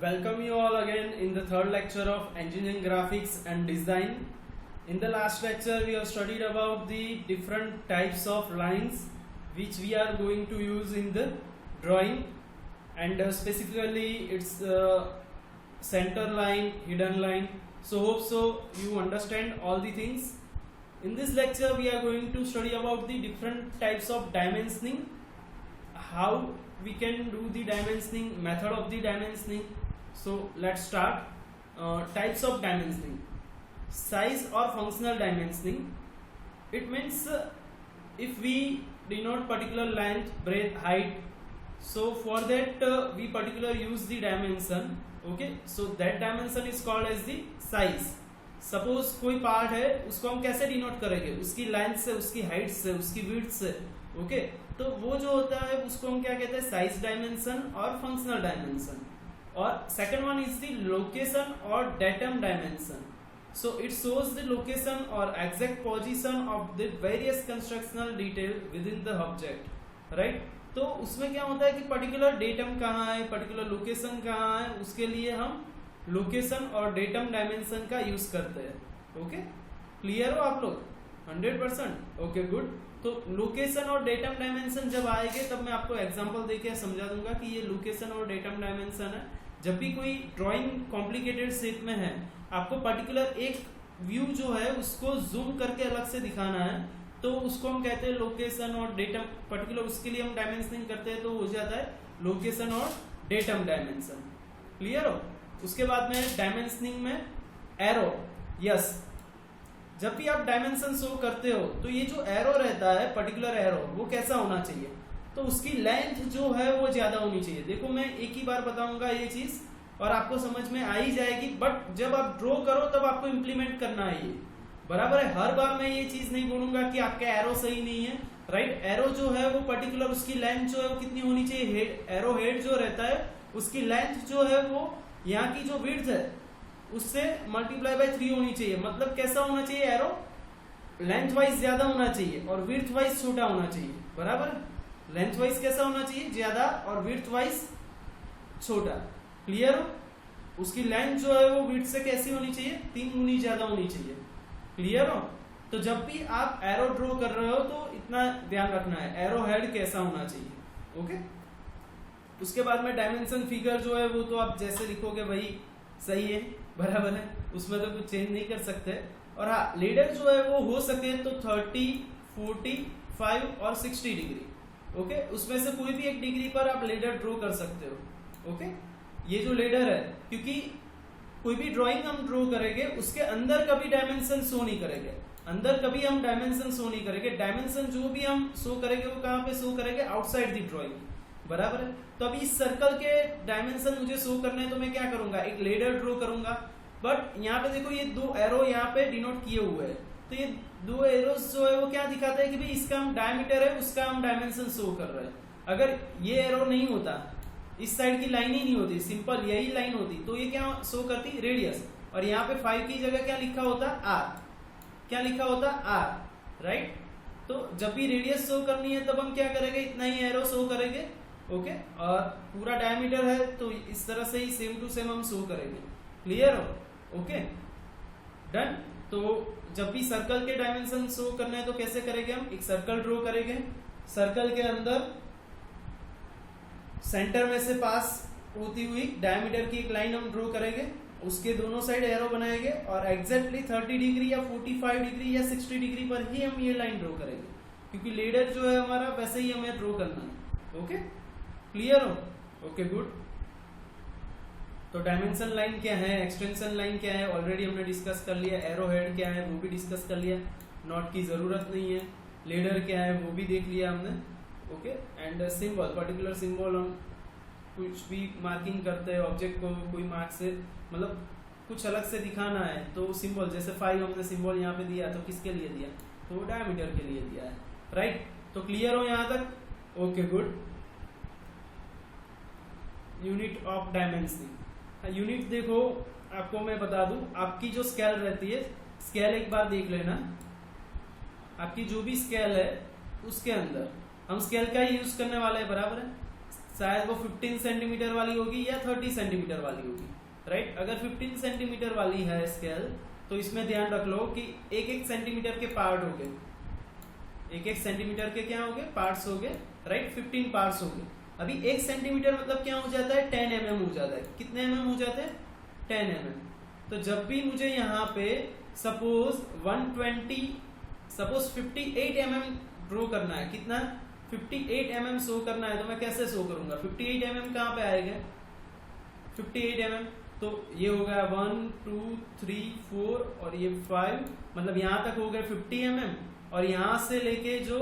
Welcome you all again in the third lecture of engineering graphics and design. In the last lecture we have studied about the different types of lines which we are going to use in the drawing, and specifically it's center line, hidden line. So hope so you understand all the things. In this lecture we are going to study about the different types of dimensioning, how we can do the dimensioning, method of the dimensioning. So let's start. Types of dimensioning. Size or functional dimensioning. It means if we denote particular length, breadth, height, so for that we particular use the dimension. Okay, so that dimension is called as the size. Suppose कोई part है उसको हम कैसे denote करेंगे, उसकी length से, उसकी height से, उसकी विड्थ से. ओके, तो वो जो होता है उसको हम क्या कहते हैं, साइज डायमेंशन और फंक्शनल डायमेंशन. और second one is the location और datum dimension. So it shows the location और exact position of the various constructional detail within the object. Right, तो उसमें क्या होता है कि पर्टिकुलर डेटम कहाँ है, पर्टिकुलर लोकेशन कहाँ है, उसके लिए हम लोकेशन और डेटम डायमेंशन का यूज करते हैं. ओके, क्लियर हो आप लोग 100%? Okay, good. तो लोकेशन और डेटम डायमेंशन जब आएंगे तब मैं आपको एग्जांपल देके समझा दूंगा कि ये लोकेशन और डेटम डायमेंशन है. जब भी कोई ड्राइंग कॉम्प्लिकेटेड शेप में है, आपको पर्टिकुलर एक व्यू जो है उसको जूम करके अलग से दिखाना है, तो उसको हम कहते हैं लोकेशन और डेटम. पर्टिकुलर उसके लिए हम डायमेंशनिंग करते हैं तो हो जाता है लोकेशन और डेटम डायमेंशन. क्लियर हो? उसके बाद में डायमेंशनिंग में एरो. यस, जब भी आप डायमेंशन शो करते हो तो ये जो एरो रहता है, पर्टिकुलर एरो, वो कैसा होना चाहिए, तो उसकी लेंथ जो है वो ज्यादा होनी चाहिए. देखो मैं एक ही बार बताऊंगा ये चीज और आपको समझ में आ ही जाएगी, बट जब आप ड्रॉ करो तब आपको इंप्लीमेंट करना है ये. बराबर है, हर बार मैं ये चीज नहीं बोलूंगा कि आपका एरो सही नहीं है. राइट, एरो जो है वो पर्टिकुलर उसकी लेंथ जो है वो कितनी होनी चाहिए, हेड, एरो हेड जो रहता है उसकी लेंथ जो है वो यहाँ की जो विड्थ है उससे मल्टीप्लाई बाय 3 होनी चाहिए. मतलब कैसा होना चाहिए, एरो लेंथ वाइज ज्यादा होना चाहिए और विड्थ वाइज छोटा होना चाहिए. बराबर, लेंथ वाइज कैसा होना चाहिए, ज्यादा, और विड्थ वाइज छोटा. क्लियर हो? उसकी लेंथ जो है वो विड्थ से कैसी होनी चाहिए, 3 गुनी ज्यादा होनी चाहिए. क्लियर हो? तो जब भी आप एरो ड्रॉ कर रहे हो तो इतना ध्यान रखना है, एरो हेड कैसा होना चाहिए. ओके, उसके बाद में डायमेंशन फिगर जो है वो तो आप जैसे लिखोगे वही सही है. बराबर है, उसमें तो कुछ चेंज नहीं कर सकते. और हाँ, लीडर जो है वो हो सके तो 30, 45 और 60 डिग्री. ओके, उसमें से कोई भी एक डिग्री पर आप लीडर ड्रॉ कर सकते हो. ओके, ये जो लीडर है, क्योंकि कोई भी ड्राइंग हम ड्रॉ करेंगे उसके अंदर कभी डायमेंशन शो नहीं करेंगे, अंदर कभी हम डायमेंशन शो नहीं करेंगे. डायमेंशन जो भी हम शो करेंगे वो कहाँ पे शो करेंगे, आउटसाइड दी ड्राइंग. बराबर है, तो अभी इस सर्कल के डायमेंशन मुझे शो करने हैं तो मैं क्या करूंगा, एक लेडर ड्रॉ करूंगा. बट यहाँ पे देखो ये 2 एरो यहाँ पे डिनोट किए हुए हैं, तो ये 2 एरोस जो है वो क्या दिखाता है कि भाई इसका हम डायमीटर है, उसका हम डायमेंशन शो कर रहे हैं. अगर ये एरो नहीं होता, इस साइड की लाइन ही नहीं होती, सिंपल यही लाइन होती, तो ये क्या शो करती, रेडियस. और यहाँ पे 5 की जगह क्या लिखा होता, आर. क्या लिखा होता, आर. राइट, तो जब भी रेडियस शो करनी है तब हम क्या करेंगे, इतना ही एरो शो करेंगे. ओके, और पूरा डायमीटर है तो इस तरह से ही सेम टू सेम हम शो करेंगे. क्लियर हो? Okay, done. तो जब भी सर्कल के डायमेंशन शो करना है तो कैसे करेंगे, हम एक सर्कल ड्रॉ करेंगे. सर्कल के अंदर सेंटर में से पास होती हुई डायमीटर की एक लाइन हम ड्रॉ करेंगे, उसके दोनों साइड एरो बनाएंगे और एग्जैक्टली 30 डिग्री या 45 डिग्री या 60 डिग्री पर ही हम ये लाइन ड्रॉ करेंगे, क्योंकि लीडर जो है हमारा वैसे ही हमें ड्रॉ करना है. ओके, क्लियर हो? Okay, good. तो डायमेंशन लाइन क्या है, एक्सटेंशन लाइन क्या है, ऑलरेडी हमने डिस्कस कर लिया. एरो हेड क्या है वो भी डिस्कस कर लिया, नॉट की जरूरत नहीं है. लीडर क्या है वो भी देख लिया हमने. Okay, and symbol, particular symbol हम कुछ भी मार्किंग करते हैं ऑब्जेक्ट को, कोई मार्क से, मतलब कुछ अलग से दिखाना है तो सिंबल, जैसे 5 हमने सिंबल यहाँ पे दिया तो किसके लिए दिया, तो डायमीटर के लिए दिया है. राइट, तो क्लियर हो यहाँ तक? Okay, good. Unit of dimensioning. Unit देखो आपको मैं बता दूं, आपकी जो स्केल रहती है, स्केल एक बार देख लेना. आपकी जो भी स्केल है उसके अंदर हम स्केल का ही यूज करने वाले हैं. बराबर है, शायद वो 15 सेंटीमीटर वाली होगी या 30 सेंटीमीटर वाली होगी, राइट। अगर 15 सेंटीमीटर वाली है स्केल तो इसमें ध्यान रख लो कि एक एक सेंटीमीटर के पार्ट हो गए, एक एक सेंटीमीटर के क्या हो गए, पार्ट्स हो गए, राइट। 15 पार्ट्स हो गए। अभी 1 सेंटीमीटर मतलब क्या हो जाता है, 10 mm हो जाता है। कितने mm हो जाते हैं, 10 mm। तो जब भी मुझे यहाँ पे सपोज 58 mm ड्रॉ करना है, कितना 58 mm शो करना है, तो मैं कैसे शो करूंगा, 58 mm कहाँ पे आएगा, 58 mm तो ये हो गया 1 2 3 4 और ये 5, मतलब यहाँ तक हो गए 50 mm, और यहाँ से लेके जो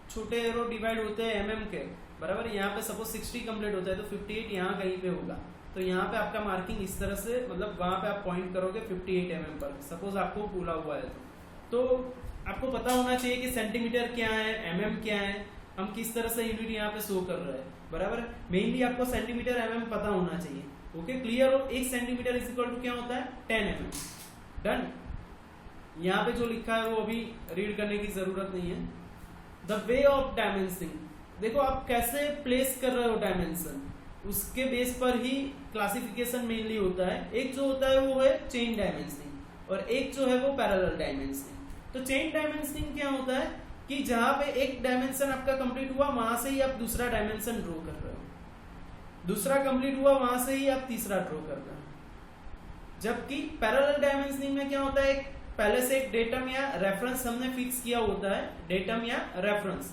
छोटे एरो डिवाइड होते हैं mm के, बराबर, यहाँ पे सपोज 60 कंप्लीट होता है तो 58 यहाँ कहीं पे होगा। तो यहाँ पे आपका मार्किंग इस तरह से, मतलब वहां पे आप पॉइंट करोगे 58 mm पर, सपोज आपको बोला हुआ है तो आपको पता होना चाहिए कि सेंटीमीटर क्या है, mm क्या है, हम किस तरह से यूनिट यहाँ पे शो कर रहे हैं, बराबर। मेनली आपको सेंटीमीटर mm पता होना चाहिए, ओके, क्लियर हो। 1 सेंटीमीटर इज इक्वल टू क्या होता है, 10 mm। डन। यहाँ पे जो लिखा है वो अभी रीड करने की जरूरत नहीं है। द वे ऑफ डायमेंशनिंग, देखो आप कैसे प्लेस कर रहे हो डायमेंशन, उसके बेस पर ही क्लासिफिकेशन मेनली होता है। एक जो होता है वो है चेन डायमेंशनिंग और एक जो है वो पैरेलल डायमेंशनिंग। तो चेन डायमेंशनिंग क्या होता है कि जहां पे एक डायमेंशन आपका कंप्लीट हुआ वहां से ही आप दूसरा डायमेंशन ड्रॉ कर रहे हो, दूसरा कंप्लीट हुआ वहां से ही आप तीसरा ड्रॉ कर रहे हो। जबकि पैरेलल डायमेंशनिंग में क्या होता है, पहले से एक डेटम या रेफरेंस हमने फिक्स किया होता है, डेटम या रेफरेंस,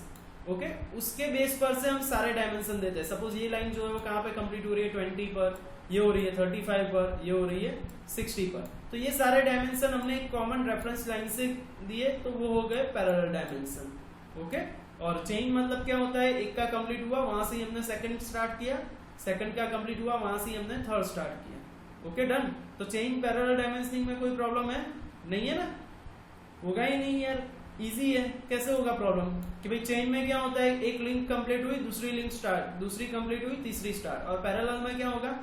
ओके, उसके बेस पर से हम सारे डायमेंशन देते हैं। सपोज ये लाइन जो है वो कहाँ पे कंप्लीट हो रही है, 20 पर, ये हो रही है 35 पर, ये हो रही है 60 पर, तो ये सारे डायमेंशन हमने एक कॉमन रेफरेंस लाइन से दिए, तो वो हो गए पैरेलल डायमेंशन, ओके। और चेन मतलब क्या होता है, एक का कंप्लीट हुआ वहां से ही हमने सेकंड स्टार्ट किया, सेकंड का कंप्लीट हुआ वहां से ही हमने थर्ड स्टार्ट किया, ओके, डन। तो चेन पैरेलल डायमेंशनिंग में कोई प्रॉब्लम है नहीं, है ना, होगा ही नहीं यार, इजी है। कैसे होगा प्रॉब्लम कि भाई चेन में क्या होता है, एक लिंक कंप्लीट हुई, दूसरी लिंक स्टार्ट, दूसरी कंप्लीट हुई, तीसरी स्टार्ट। और पैरेलल में क्या होगा,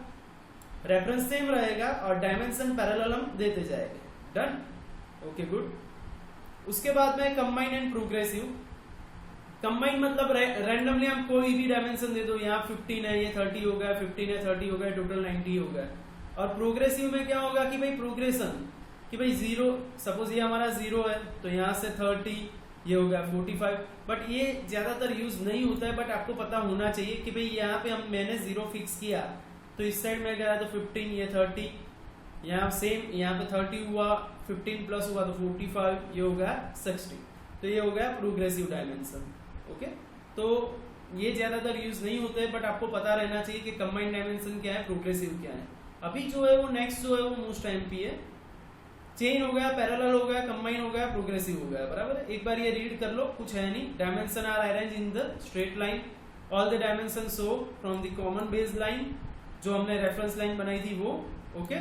रेफरेंस सेम रहेगा और डायमेंशन पैरेलल हम देते जाएंगे, डन, ओके, गुड। उसके बाद में कंबाइन एंड प्रोग्रेसिव। कंबाइन मतलब रैंडमली हम कोई भी डायमेंशन दे दो, यहाँ 15 है, ये 30 हो गया, 15 है 30 हो गया, टोटल 90 हो गया। और प्रोग्रेसिव में क्या होगा कि भाई प्रोग्रेशन, कि भाई 0, सपोज ये हमारा 0 है तो यहाँ से 30, ये हो गया 45, बट ये ज्यादातर यूज नहीं होता है, बट आपको पता होना चाहिए कि भाई यहाँ पे मैंने 0 फिक्स किया तो इस साइड में गया तो 15, ये 30, यहाँ सेम, यहाँ पे 30 हुआ, 15 प्लस हुआ तो 45, ये हो गया 60, तो ये हो गया प्रोग्रेसिव डायमेंशन, ओके। तो ये ज्यादातर यूज नहीं होते हैं, बट आपको पता रहना चाहिए कि कंबाइंड डायमेंशन क्या है, प्रोग्रेसिव क्या है। अभी जो है वो नेक्स्ट जो है वो मोस्ट एमपी है, चेन हो गया, पैरेलल हो गया, कंबाइन हो गया, प्रोग्रेसिव हो गया, बराबर है। एक बार ये रीड कर लो, कुछ है नहीं। Dimension are arrange in the straight line, all the dimension show from the common base line, जो हमने रेफरेंस लाइन बनाई थी वो, ओके।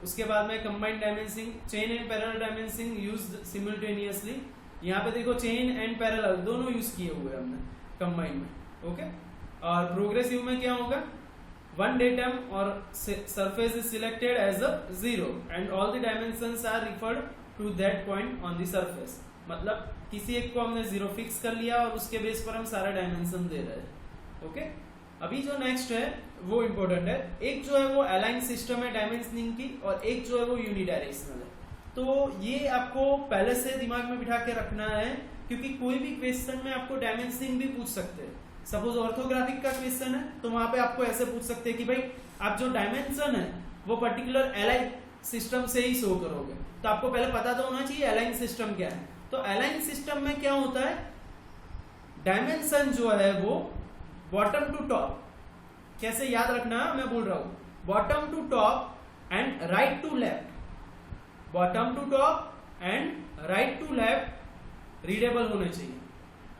उसके बाद में combined dimensioning, chain and parallel dimensioning used simultaneously. यहाँ पे देखो चेन एंड पैरेलल दोनों यूज किए हुए हमने कंबाइन में, ओके। और प्रोग्रेसिव में क्या होगा, one datum or surface is selected as a 0 and all the dimensions are referred to that point on the surface। मतलब किसी एक को हमने 0 फिक्स कर लिया और उसके बेस पर हम सारा डायमेंशन दे रहे हैं, ओके। अभी जो नेक्स्ट है वो इम्पोर्टेंट है। एक जो है वो अलाइन सिस्टम है डायमेंशनिंग की, और एक जो है वो यूनिडायरेक्शनल है। तो ये आपको पहले से दिमाग में बिठा के रखना है, क्योंकि कोई भी क्वेश्चन में आपको डायमेंशनिंग भी पूछ सकते हैं। सपोज ऑर्थोग्राफिक का क्वेश्चन है तो वहां पे आपको ऐसे पूछ सकते हैं कि भाई आप जो डायमेंशन है वो पर्टिकुलर अलाइन सिस्टम से ही शो करोगे, तो आपको पहले पता तो होना चाहिए अलाइन सिस्टम क्या है। तो अलाइन सिस्टम में क्या होता है, डायमेंशन जो है वो बॉटम टू टॉप, कैसे याद रखना मैं बोल रहा हूं, bottom to top and right to left, bottom to top and right to left readable होने चाहिए।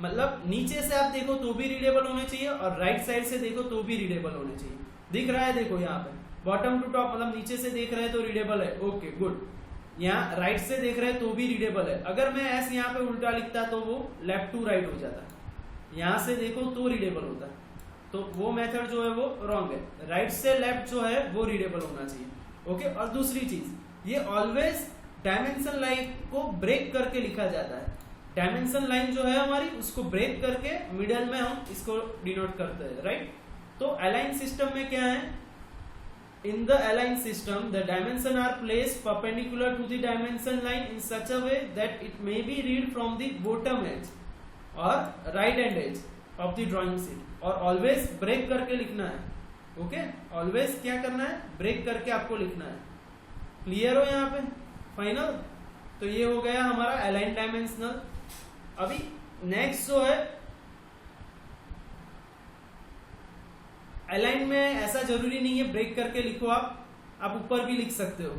मतलब नीचे से आप देखो तो भी रीडेबल होने चाहिए और राइट साइड से देखो तो भी रीडेबल होने चाहिए। दिख रहा है, देखो यहाँ पे बॉटम टू टॉप, मतलब नीचे से देख रहे हैं तो रीडेबल है, ओके गुड। यहाँ राइट से देख रहे हैं तो भी रीडेबल है। अगर मैं ऐसे यहाँ पे उल्टा लिखता तो वो लेफ्ट टू राइट हो जाता, यहाँ से देखो तो रीडेबल होता, तो वो मेथड जो है वो रॉन्ग है। राइट से लेफ्ट जो है वो रीडेबल होना चाहिए, ओके। और दूसरी चीज, ये ऑलवेज डायमेंशन लाइन को ब्रेक करके लिखा जाता है। डायमेंशन लाइन जो है हमारी उसको ब्रेक करके मिडल में हम इसको डिनोट करते हैं, राइट। तो अलाइन सिस्टम में क्या है, in the align system the dimension are placed perpendicular to the dimension line in such a way that it may be read from the bottom edge और right hand edge of the drawing sheet, और always break करके लिखना है। Okay, always क्या करना है, break करके आपको लिखना है। क्लियर हो यहाँ पे, फाइनल। तो ये हो गया हमारा अलाइन डायमेंशनल। अभी नेक्स्ट जो है अलाइन में ऐसा जरूरी नहीं है ब्रेक करके लिखो, आप ऊपर भी लिख सकते हो,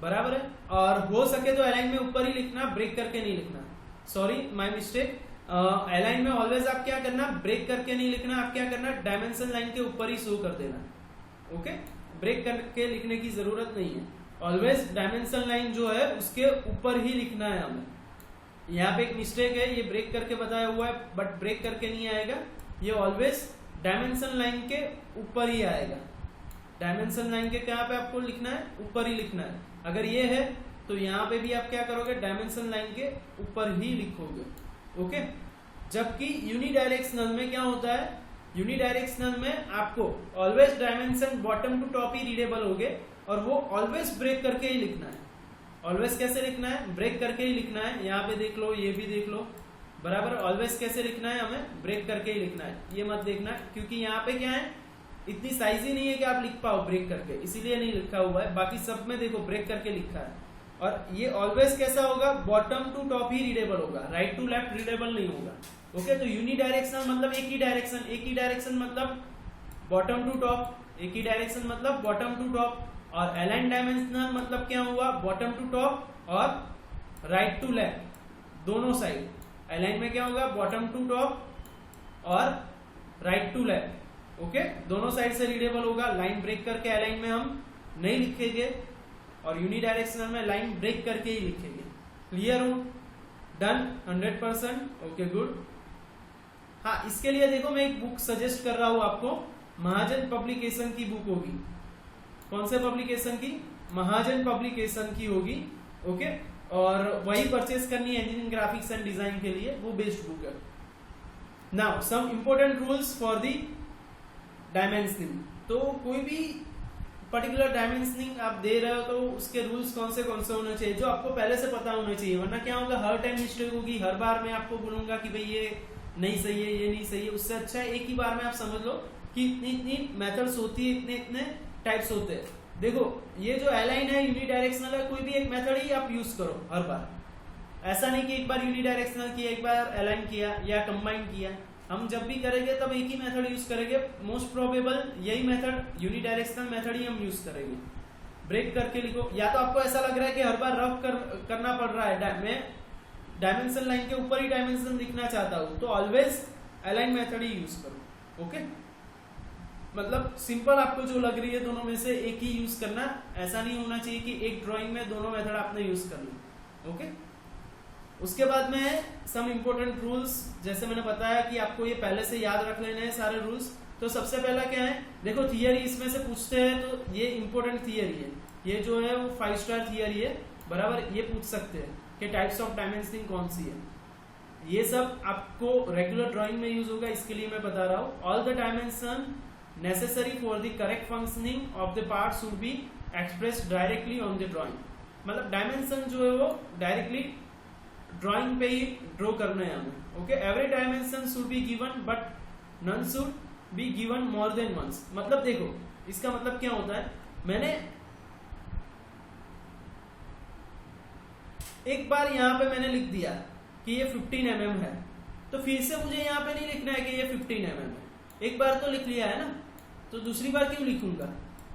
बराबर है। और हो सके तो अलाइन में ऊपर ही लिखना, ब्रेक करके नहीं लिखना। Sorry my mistake. अलाइन में ऑलवेज आप क्या करना, ब्रेक करके नहीं लिखना, आप क्या करना, डायमेंशन लाइन के ऊपर ही शो कर देना। ओके, ब्रेक करके लिखने की जरूरत नहीं है, ऑलवेज डायमेंशन लाइन जो है उसके ऊपर ही लिखना है हमें। यहाँ पे एक मिस्टेक है, ये ब्रेक करके बताया हुआ है बट ब्रेक करके नहीं आएगा, ये ऑलवेज डायमेंशन लाइन के ऊपर ही आएगा। डायमेंशन लाइन के कहाँ पे आपको लिखना है, ऊपर ही लिखना है। अगर ये है तो यहाँ पे भी आप क्या करोगे, डायमेंशन लाइन के ऊपर ही लिखोगे। ओके, जबकि यूनिडायरेक्शनल में क्या होता है, यूनिडायरेक्शनल में आपको always dimension bottom to top ही रीडेबल होगे, और वो ऑलवेज ब्रेक करके ही लिखना है। ऑलवेज कैसे लिखना है, ब्रेक करके ही लिखना है। यहाँ पे देख लो, ये भी देख लो, बराबर। ऑलवेज कैसे लिखना है, हमें ब्रेक करके ही लिखना है। ये मत देखना, क्योंकि यहाँ पे क्या है, इतनी साइज ही नहीं है कि आप लिख पाओ ब्रेक करके, इसीलिए नहीं लिखा हुआ है। बाकी सब में देखो ब्रेक करके लिखा है। और ये ऑलवेज कैसा होगा, बॉटम टू टॉप ही रीडेबल होगा, राइट टू लेफ्ट रीडेबल नहीं होगा। ओके, तो यूनिडायरेक्शनल मतलब एक ही डायरेक्शन, एक ही डायरेक्शन मतलब बॉटम टू टॉप, एक ही डायरेक्शन मतलब बॉटम टू टॉप। और अलाइन डायमेंशनल मतलब क्या हुआ, बॉटम टू टॉप और राइट टू लेफ्ट दोनों साइड। अलाइन में क्या होगा, बॉटम टू टॉप और राइट टू लेफ्ट। ओके, दोनों साइड से रीडेबल होगा। लाइन ब्रेक करके अलाइन में हम नहीं लिखेंगे, और यूनिडायरेक्शनल में लाइन ब्रेक करके ही लिखेंगे। क्लियर हो, डन 100%। Okay, good. हाँ, इसके लिए देखो मैं एक बुक सजेस्ट कर रहा हूं आपको, महाजन पब्लिकेशन की बुक होगी। कौन से पब्लिकेशन की, महाजन पब्लिकेशन की होगी। ओके, और वही परचेस करनी है इंजीनियरिंग ग्राफिक्स एंड डिजाइन के लिए, वो बेस्ट बुक है। Now some important rules for the dimensioning. तो कोई भी पर्टिकुलर डायमेंशनिंग आप दे रहे हो तो उसके रूल्स कौन से होने चाहिए, जो आपको पहले से पता होना चाहिए। वरना क्या होगा, हर टाइम मिस्टेक होगी, हर बार मैं आपको बोलूंगा कि भाई ये नहीं सही है, ये नहीं सही है। उससे अच्छा है एक ही बार में आप समझ लो कि इतनी इतनी मेथड्स होती है, इतने इतने टाइप्स होते हैं। देखो, ये जो अलाइन है, यूनिडायरेक्शनल है, कोई भी एक मेथड ही आप यूज करो हर बार। ऐसा नहीं कि एक बार यूनिडायरेक्शनल किया, एक बार अलाइन किया या कंबाइन किया। हम जब भी करेंगे तब एक ही मेथड यूज करेंगे। मोस्ट प्रोबेबल यही मेथड, यूनिडायरेक्शनल मेथड ही हम यूज करेंगे। ब्रेक करके लिखो, या तो आपको ऐसा लग रहा है कि हर बार रफ करना पड़ रहा है, मैं डायमेंशन लाइन के ऊपर ही डायमेंशन लिखना चाहता हूं, तो ऑलवेज अलाइन मेथड ही यूज करो। ओके, मतलब सिंपल आपको जो लग रही है दोनों में से एक ही यूज करना। ऐसा नहीं होना चाहिए कि एक ड्राइंग में दोनों मेथड आपने यूज करना। ओके, उसके बाद में सम इम्पोर्टेंट रूल्स, जैसे मैंने बताया कि आपको ये पहले से याद रख लेने हैं सारे रूल्स। तो सबसे पहला क्या है, देखो थियरी इसमें से पूछते हैं, तो ये इंपॉर्टेंट थियरी है, ये जो है वो 5 स्टार थियरी है, बराबर। ये पूछ सकते हैं कि टाइप्स ऑफ डायमेंशनिंग कौन सी है। ये सब आपको रेगुलर ड्राइंग में यूज होगा, इसके लिए मैं बता रहा हूँ। All the dimension necessary for the correct functioning of the part should be expressed directly on the drawing. मतलब डायमेंशन जो है वो डायरेक्टली ड्राइंग पे ही ड्रॉ करना है हमें। Okay, every dimension should be given but none should be given more than once. मतलब देखो, इसका मतलब क्या होता है, मैंने एक बार यहाँ पे मैंने लिख दिया कि ये 15 mm है, तो फिर से मुझे यहाँ पे नहीं लिखना है कि ये 15 mm है। एक बार तो लिख लिया है ना, तो दूसरी बार क्यों लिखूंगा।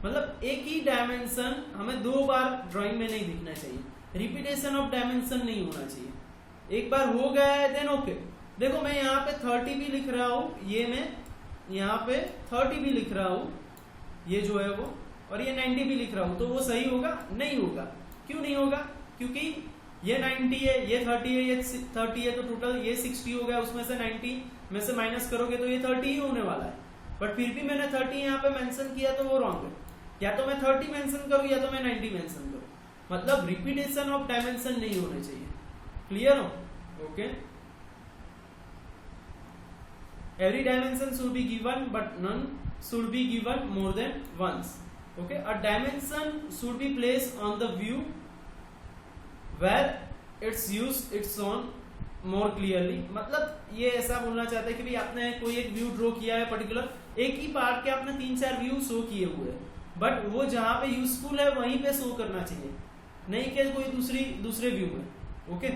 मतलब एक ही डायमेंशन हमें 2 बार ड्राइंग में नहीं दिखना चाहिए, रिपीटेशन ऑफ डायमेंशन नहीं होना चाहिए। एक बार हो गया है देन ओके। देखो मैं यहाँ पे 30 भी लिख रहा हूँ, ये मैं यहाँ पे 30 भी लिख रहा हूँ, ये जो है वो, और ये 90 भी लिख रहा हूँ, तो वो सही होगा? नहीं होगा। क्यों नहीं होगा? क्योंकि ये 90 है, ये 30 है, ये 30 है, तो टोटल ये 60 हो गया, उसमें से 90 में से माइनस करोगे तो ये 30 ही होने वाला है। बट फिर भी मैंने 30 यहाँ पे मेंशन किया, तो वो रॉन्ग है। या तो मैं 30 मेंशन करूँ या तो मैं 90 मेंशन करूँ। मतलब रिपीटेशन ऑफ डायमेंशन नहीं होने चाहिए। क्लियर हो? Okay, every dimension should be given but none should be given more than once. Okay, a dimension should be placed on the view where its use it's shown more clearly. मतलब ये ऐसा बोलना चाहता है कि भाई आपने कोई एक व्यू ड्रॉ किया है पर्टिकुलर, एक ही पार्ट के आपने 3-4 व्यू शो किए हुए हैं, बट वो जहाँ पे यूजफुल है वहीं पे शो करना चाहिए, नहीं कि कोई दूसरे व्यू में. ओके,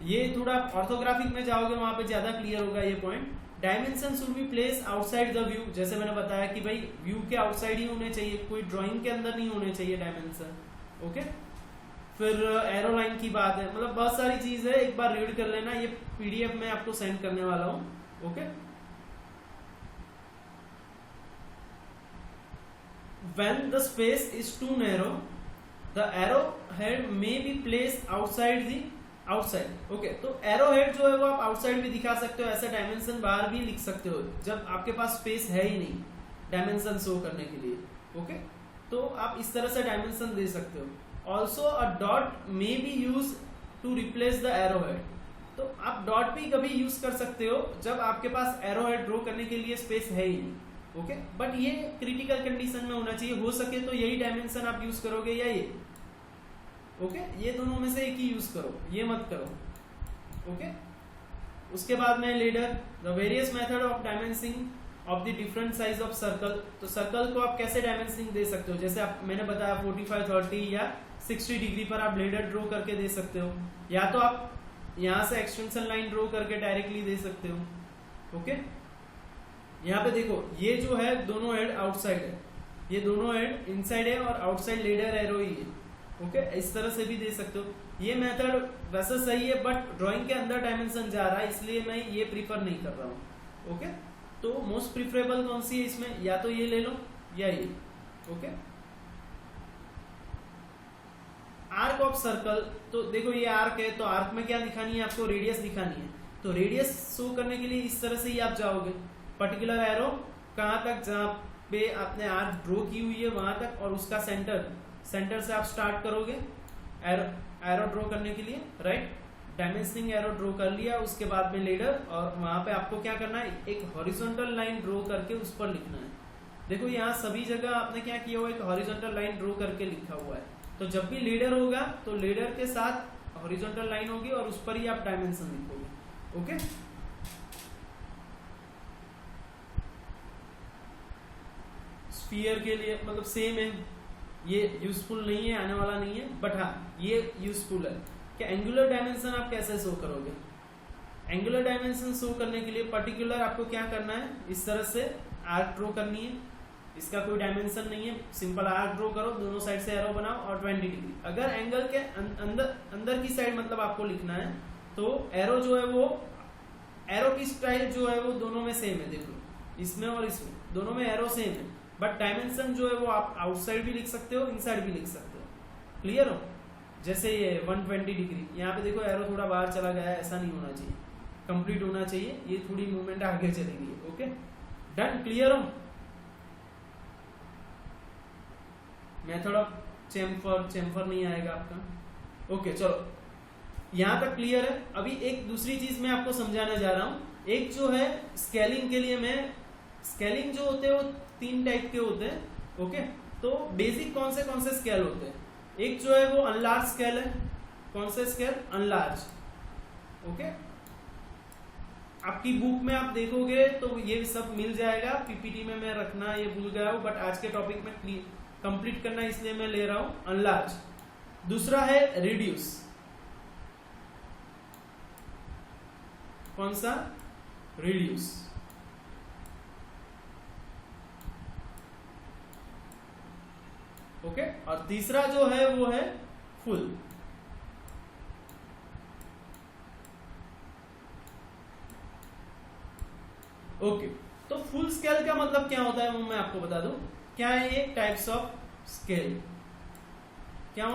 ये थोड़ा ऑर्थोग्राफिक में जाओगे वहां पे ज्यादा क्लियर होगा ये point. Dimension should B place outside the view, जैसे मैंने बताया कि भाई व्यू के आउटसाइड ही होने चाहिए, कोई ड्राइंग के अंदर नहीं होने चाहिए डायमेंशन. ओके, फिर एरो लाइन की बात है, मतलब बहुत सारी चीज है, एक बार रीड कर लेना, ये पीडीएफ में आपको सेंड करने वाला हूं. Okay, when the space is too narrow the arrow head may be place outside the outside. Okay, तो एरो हेड जो है वो आप आउटसाइड भी दिखा सकते हो, ऐसा डायमेंशन बाहर भी लिख सकते हो जब आपके पास स्पेस है ही नहीं डायमेंशन शो करने के लिए. ओके, तो आप इस तरह से डायमेंशन दे सकते हो. Also a dot may be use to replace the arrow head. तो आप डॉट भी कभी यूज कर सकते हो जब आपके पास एरो हेड ड्रॉ करने के लिए स्पेस है ही नहीं. ओके, बट ये क्रिटिकल कंडीशन में होना चाहिए, हो सके तो यही डायमेंशन आप यूज करोगे या ये. ओके, ये दोनों में से एक ही यूज करो, ये मत करो. ओके, उसके बाद में ladder, the various method of dimensioning of the different size of circle. तो सर्कल को आप कैसे डायमेंशनिंग दे सकते हो, जैसे आप मैंने बताया 45, 30 या 60 डिग्री पर आप लेडर ड्रॉ करके दे सकते हो, या तो आप यहां से एक्सटेंशन लाइन ड्रॉ करके डायरेक्टली दे सकते हो. ओके, यहाँ पे देखो ये जो है दोनों हेड आउटसाइड है, ये दोनों हेड इनसाइड है और आउटसाइड लेडर एरो ही है. ओके, इस तरह से भी दे सकते हो. ये मेथड वैसे सही है, बट ड्राइंग के अंदर डायमेंशन जा रहा है, इसलिए मैं ये प्रीफर नहीं कर रहा हूँ. ओके, तो मोस्ट प्रिफरेबल कौन सी है इसमें, या तो ये ले लो या ये. ओके, आर्क ऑफ सर्कल, तो देखो ये आर्क है, तो आर्क में क्या दिखानी है आपको, रेडियस दिखानी है. तो रेडियस शो करने के लिए इस तरह से ही आप जाओगे, पर्टिकुलर एरो कहाँ तक, जहाँ पे आपने आर्क ड्रॉ की हुई है वहां तक, और उसका सेंटर से आप स्टार्ट करोगे एरो ड्रॉ करने के लिए. राइट, डायमेंशनिंग एरो ड्रॉ कर लिया, उसके बाद में लेडर, और वहां पे आपको क्या करना है, एक हॉरिजॉन्टल लाइन ड्रॉ करके उस पर लिखना है. देखो यहाँ सभी जगह आपने क्या किया हुआ है, एक हॉरिजॉन्टल लाइन ड्रॉ करके लिखा हुआ है. तो जब भी लेडर होगा तो लेडर के साथ हॉरिजॉन्टल लाइन होगी और उस पर ही आप डायमेंशन लिखोगे. ओके, स्फीयर के लिए मतलब सेम है, ये यूजफुल नहीं है, आने वाला नहीं है, बट हाँ ये यूजफुल है कि एंगुलर डायमेंशन आप कैसे शो करोगे. एंगुलर डायमेंशन शो करने के लिए पर्टिकुलर आपको क्या करना है, इस तरह से आर्क ड्रॉ करनी है, इसका कोई डायमेंशन नहीं है, सिंपल आर्क ड्रॉ करो, दोनों साइड से एरो बनाओ और 20 डिग्री. अगर एंगल के अंदर की साइड मतलब आपको लिखना है, तो एरो जो है वो, एरो की स्टाइल जो है वो दोनों में सेम है. देखो इसमें और इसमें दोनों में एरो सेम है, बट डायमेंशन जो है वो आप आउटसाइड भी लिख सकते हो, इनसाइड भी लिख सकते हो. क्लियर हो, जैसे ये 120 डिग्री, यहाँ पे देखो एरो थोड़ा बाहर चला गया है, ऐसा नहीं होना चाहिए, कंप्लीट होना चाहिए, ये थोड़ी मूवमेंट आगे चलेगी. ओके, डन, क्लियर हो. मेथड ऑफ चेम्फर नहीं आएगा आपका. ओके, चलो यहां तक क्लियर है. अभी एक दूसरी चीज मैं आपको समझाने जा रहा हूं. एक जो है स्केलिंग के लिए, मैं स्केलिंग जो होते हैं वो 3 टाइप के होते हैं. ओके, तो बेसिक कौन से स्केल होते हैं, एक जो है वो अनलार्ज स्केल है. कौन से स्केल, अनलार्ज. ओके, आपकी बुक में आप देखोगे तो ये सब मिल जाएगा, पीपीटी में मैं रखना ये भूल गया हूं, बट आज के टॉपिक में कंप्लीट करना इसलिए मैं ले रहा हूं अनलार्ज. दूसरा है रिड्यूस. कौन सा, रिड्यूस. ओके, और तीसरा जो है वो है फुल. ओके, तो फुल स्केल का मतलब क्या होता है वो मैं आपको बता दूं. क्या है ये, टाइप्स ऑफ स्केल. क्या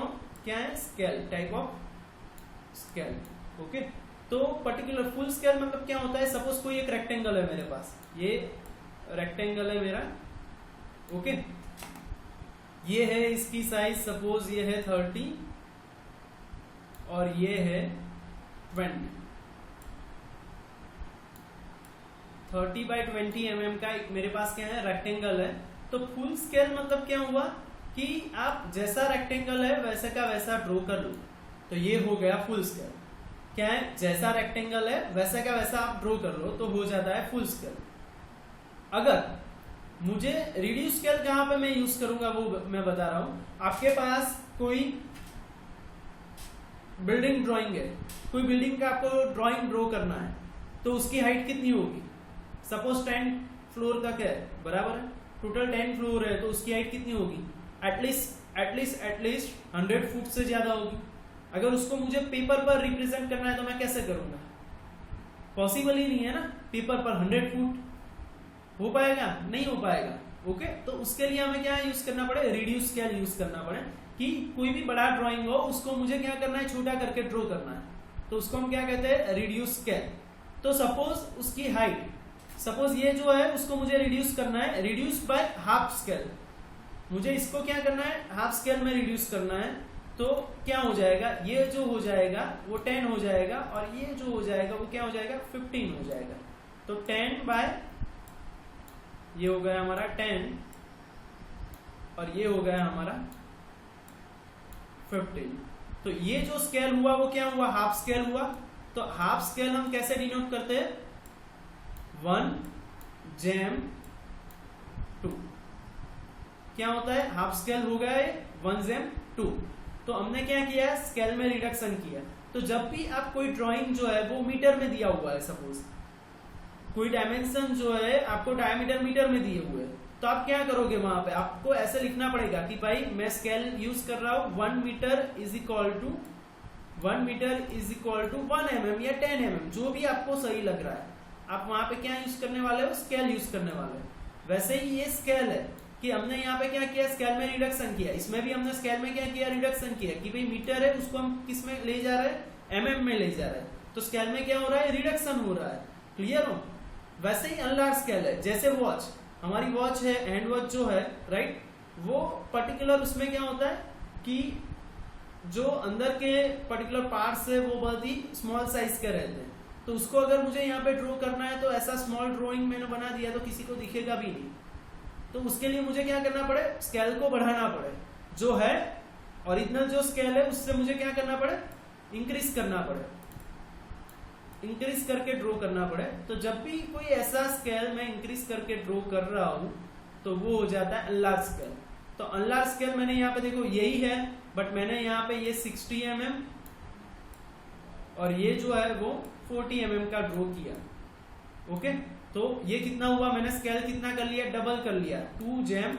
है, scale, type of scale. Okay, तो पर्टिकुलर फुल स्केल मतलब क्या होता है, सपोज कोई एक रेक्टेंगल है मेरे पास, ये रेक्टेंगल है मेरा. ओके, ये है इसकी साइज, सपोज ये है 30 और ये है 20. 30/20 mm का एक मेरे पास क्या है रेक्टेंगल है। तो फुल स्केल मतलब क्या हुआ कि आप जैसा रेक्टेंगल है वैसे का वैसा ड्रॉ कर लो, तो ये हो गया फुल स्केल। क्या है, जैसा रेक्टेंगल है वैसा का वैसा आप ड्रॉ कर लो तो हो जाता है फुल स्केल। अगर मुझे रिड्यूस स्केल कहां पे मैं यूज करूंगा वो मैं बता रहा हूं। आपके पास कोई बिल्डिंग ड्राइंग है, कोई बिल्डिंग का आपको ड्राइंग ड्रॉ करना है, तो उसकी हाइट कितनी होगी? सपोज 10 फ्लोर का क्या है, बराबर है, टोटल 10 फ्लोर है, तो उसकी हाइट कितनी होगी? एटलीस्ट 100 फुट से ज्यादा होगी। अगर उसको मुझे पेपर पर रिप्रेजेंट करना है तो मैं कैसे करूंगा? पॉसिबल ही नहीं है ना, पेपर पर 100 फुट हो पाएगा? नहीं हो पाएगा। ओके, तो उसके लिए हमें क्या यूज करना पड़े? रिड्यूस स्केल यूज करना पड़े कि कोई भी बड़ा ड्राइंग हो उसको मुझे क्या करना है, छोटा करके ड्रॉ करना है, तो उसको हम क्या कहते हैं? Reduce scale. तो सपोज उसकी हाइट, सपोज ये जो है उसको मुझे रिड्यूस करना है, रिड्यूस बाय हाफ स्केल। मुझे इसको क्या करना है? हाफ स्केल में रिड्यूस करना है। तो क्या हो जाएगा? ये जो हो जाएगा वो 10 हो जाएगा, और ये जो हो जाएगा वो क्या हो जाएगा? 15 हो जाएगा। तो 10 बाय, ये हो गया हमारा 10, और ये हो गया हमारा 15। तो ये जो स्केल हुआ वो क्या हुआ? हाफ स्केल हुआ। तो हाफ स्केल हम कैसे डिनोट करते हैं? 1/2। क्या होता है? हाफ स्केल हो गया है 1/2। तो हमने क्या किया? स्केल में रिडक्शन किया। तो जब भी आप कोई ड्राइंग जो है वो मीटर में दिया हुआ है, सपोज कोई डायमेंशन जो है आपको डायमीटर मीटर में दिए हुए हैं, तो आप क्या करोगे? वहां पे आपको ऐसे लिखना पड़ेगा कि भाई मैं स्केल यूज कर रहा हूं 1 metre is equal to 1 mm या 10 mm, जो भी आपको सही लग रहा है। आप वहां पे क्या यूज करने वाले हो? स्केल यूज करने वाले हो। वैसे ही ये स्केल है कि हमने यहाँ पे क्या किया? स्केल में रिडक्शन किया। इसमें भी हमने स्केल में क्या किया? रिडक्शन किया कि भाई मीटर है उसको हम किस में ले जा रहे हैं? mm में ले जा रहे हैं। तो स्केल में क्या हो रहा है? रिडक्शन हो रहा है। क्लियर हो? वैसे ही अनलार्ज स्केल है, जैसे वॉच, हमारी वॉच है, हैंड वॉच जो है, राइट, वो पर्टिकुलर उसमें क्या होता है कि जो अंदर के पर्टिकुलर पार्ट्स है वो बहुत ही स्मॉल साइज के रहते हैं। तो उसको अगर मुझे यहाँ पे ड्रॉ करना है तो ऐसा स्मॉल ड्रॉइंग मैंने बना दिया तो किसी को दिखेगा भी नहीं। तो उसके लिए मुझे क्या करना पड़े? स्केल को बढ़ाना पड़े। जो है ओरिजिनल जो स्केल है उससे मुझे क्या करना पड़े? इंक्रीज करना पड़े, इंक्रीज करके ड्रॉ करना पड़े। तो जब भी कोई ऐसा स्केल मैं इंक्रीज करके ड्रॉ कर रहा हूं तो वो हो जाता है अनलार्ज स्केल। तो अनलार्ज स्केल मैंने यहाँ पे देखो यही है, बट मैंने यहाँ पे ये 60 mm और ये जो है वो 40 mm का ड्रॉ किया। ओके, तो ये कितना हुआ? मैंने स्केल कितना कर लिया? डबल कर लिया, 2/1।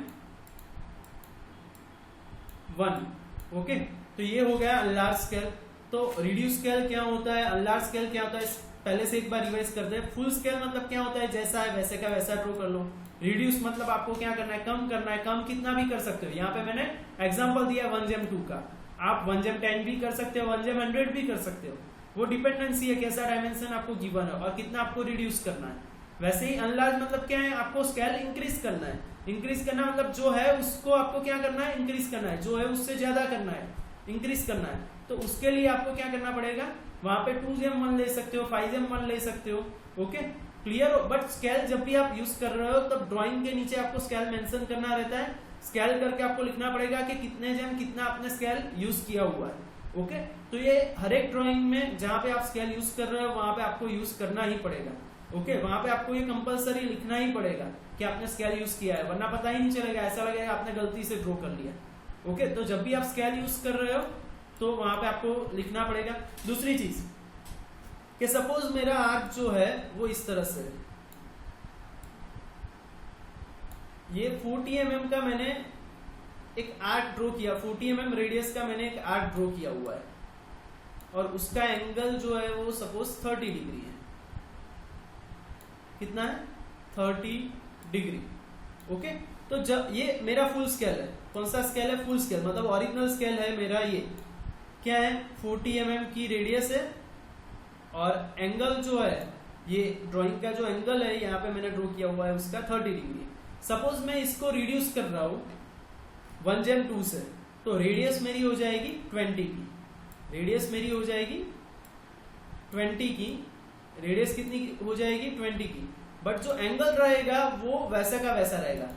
ओके, तो ये हो गया अनलार्ज स्केल। तो रिड्यूस स्केल क्या होता है, अनलार्ज स्केल क्या होता है, पहले से एक बार रिवाइज करते हैं। फुल स्केल मतलब क्या होता है? जैसा है वैसे का वैसा ड्रॉ कर लो। रिड्यूस मतलब आपको क्या करना है? कम करना है। कम कितना भी कर सकते हो। यहाँ पे मैंने एग्जांपल दिया 1/2 का, आप 1/10 भी कर सकते हो, 1/100 भी कर सकते हो। वो डिपेंडेंसी है कैसा डायमेंशन आपको गिवन है और कितना आपको रिड्यूस करना है। वैसे ही अनलार्ज मतलब क्या है? आपको स्केल इंक्रीज करना है। इंक्रीज करना मतलब जो है उसको आपको क्या करना है? इंक्रीज करना है। जो है उससे ज्यादा करना है, इंक्रीज करना है। तो उसके लिए आपको क्या करना पड़ेगा? वहां पे 2/1 ले सकते हो, 5/1 ले सकते हो। ओके, क्लियर हो? बट स्केल जब भी आप यूज कर रहे हो तब ड्राइंग के नीचे आपको स्केल मेंशन करना रहता है। स्केल करके आपको लिखना पड़ेगा कि कितने जेम कितना आपने स्केल यूज किया हुआ है। ओके, तो ये हर एक ड्राइंग में जहां पे आप स्केल यूज कर रहे हो वहां पे आपको यूज करना ही पड़ेगा। ओके, वहां पे आपको ये कंपलसरी लिखना ही पड़ेगा कि आपने स्केल यूज किया है, वरना पता ही नहीं चलेगा, ऐसा लगेगा आपने गलती से ड्रॉ कर लिया। ओके, तो जब भी आप स्केल यूज कर रहे हो तो वहां पे आपको लिखना पड़ेगा। दूसरी चीज कि सपोज मेरा आर्क जो है वो इस तरह से, ये 40 mm का मैंने एक आर्क ड्रॉ किया, 40 mm रेडियस का मैंने एक आर्क ड्रॉ किया हुआ है और उसका एंगल जो है वो सपोज 30 डिग्री है। कितना है? 30 डिग्री। ओके, तो जब ये मेरा फुल स्केल है, कौन सा स्केल है? फुल स्केल, मतलब ओरिजिनल स्केल है मेरा। ये क्या है? 40 mm की रेडियस है और एंगल जो है, ये ड्राइंग का जो एंगल है यहाँ पे मैंने ड्रॉ किया हुआ है उसका 30 डिग्री। सपोज मैं इसको रिड्यूस कर रहा हूं 1/2 से, तो रेडियस मेरी हो जाएगी 20 की। रेडियस मेरी हो जाएगी 20 की। रेडियस कितनी हो जाएगी? 20 की। बट जो एंगल रहेगा वो वैसा का वैसा रहेगा।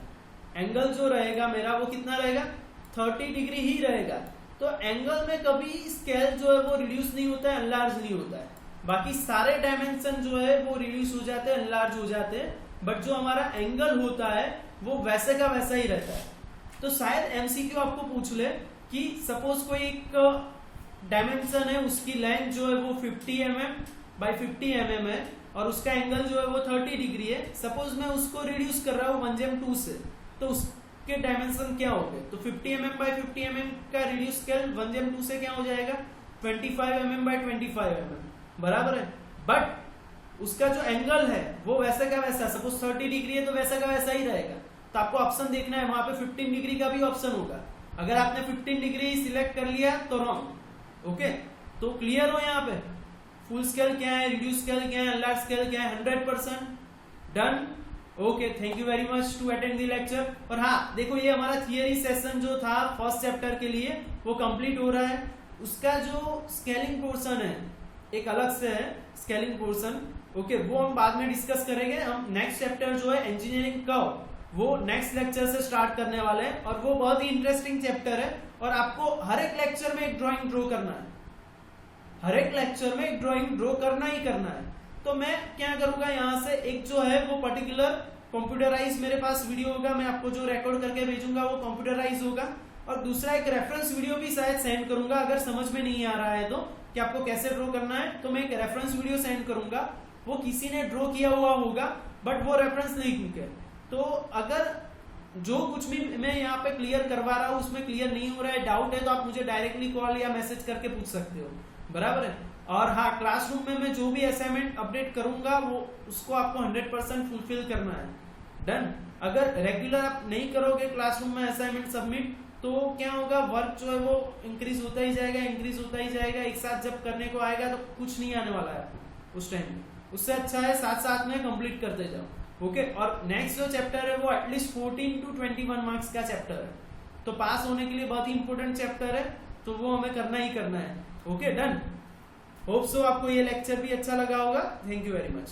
एंगल जो रहेगा मेरा वो कितना रहेगा, 30 डिग्री ही रहेगा। तो एंगल में कभी स्केल जो है वो रिड्यूस नहीं होता है, एनलार्ज नहीं होता है। बाकी सारे डायमेंशन जो है वो रिड्यूस हो जाते हैं, एनलार्ज हो जाते हैं, बट जो हमारा एंगल होता है वो वैसे का वैसा ही रहता है। तो शायद एमसीक्यू आपको पूछ ले कि सपोज कोई एक डायमेंशन है, उसकी लेंथ जो है वो 50 mm बाई 50 mm है और उसका एंगल जो है वो 30 डिग्री है। सपोज मैं उसको रिड्यूस कर रहा हूँ 1/2 से, तो उसके डायमेंशन क्या हो गए, तो 50 mm बाई 50 mm का रिड्यूस स्केल 1/2 से क्या हो जाएगा, 25 mm बाई 25 mm, बराबर है। बट उसका जो एंगल है वो वैसा का वैसा, सपोज 30 डिग्री है तो वैसा का वैसा ही रहेगा। तो आपको ऑप्शन देखना है, वहां पे 15 डिग्री का भी ऑप्शन होगा। अगर आपने 15 डिग्री सिलेक्ट कर लिया तो रॉन्ग। ओके, तो क्लियर हो यहाँ पे फुल स्केल क्या है, रिड्यूस स्केल क्या है, लार्ज स्केल क्या है, 100% done. Okay, thank you very much to attend the lecture. और हाँ देखो, ये हमारा थियरी सेशन जो था फर्स्ट चैप्टर के लिए वो कंप्लीट हो रहा है। उसका जो स्केलिंग पोर्शन है एक अलग से है, स्केलिंग पोर्शन। ओके, वो हम बाद में डिस्कस करेंगे। हम नेक्स्ट चैप्टर जो है इंजीनियरिंग कर्व, वो नेक्स्ट लेक्चर से स्टार्ट करने वाले हैं और वो बहुत ही इंटरेस्टिंग चैप्टर है। और आपको हर एक लेक्चर में एक ड्राइंग ड्रॉ करना है, हर एक लेक्चर में एक ड्राइंग ड्रॉ करना ही करना है। तो मैं क्या करूंगा, यहाँ से एक जो है वो पर्टिकुलर कंप्यूटराइज मेरे पास वीडियो होगा, मैं आपको जो रिकॉर्ड करके भेजूंगा वो कंप्यूटराइज होगा। और दूसरा एक रेफरेंस वीडियो भी शायद सेंड करूंगा, अगर समझ में नहीं आ रहा है तो कि आपको कैसे ड्रॉ करना है, तो मैं एक रेफरेंस वीडियो सेंड करूंगा। वो किसी ने ड्रॉ किया हुआ होगा बट वो रेफरेंस नहीं लिंक है। तो अगर जो कुछ भी मैं यहाँ पे क्लियर करवा रहा हूँ उसमें क्लियर नहीं हो रहा है, डाउट है, तो आप मुझे डायरेक्टली कॉल या मैसेज करके पूछ सकते हो, बराबर है। और हाँ, क्लासरूम में मैं जो भी असाइनमेंट अपडेट करूंगा वो उसको आपको 100% फुलफिल करना है, डन। अगर रेगुलर आप नहीं करोगे क्लासरूम में असाइनमेंट सबमिट, तो क्या होगा, वर्क जो है वो इंक्रीज होता ही जाएगा, इंक्रीज होता ही जाएगा। एक साथ जब करने को आएगा तो कुछ नहीं आने वाला है उस टाइम। उससे अच्छा है साथ साथ में कंप्लीट करते जाओ। ओके, और नेक्स्ट जो चैप्टर है वो एटलीस्ट 14 to 21 मार्क्स का चैप्टर है, तो पास होने के लिए बहुत ही इंपॉर्टेंट चैप्टर है, तो वो हमें करना ही करना है। Okay, done. होप सो आपको ये लेक्चर भी अच्छा लगा होगा। Thank you very much.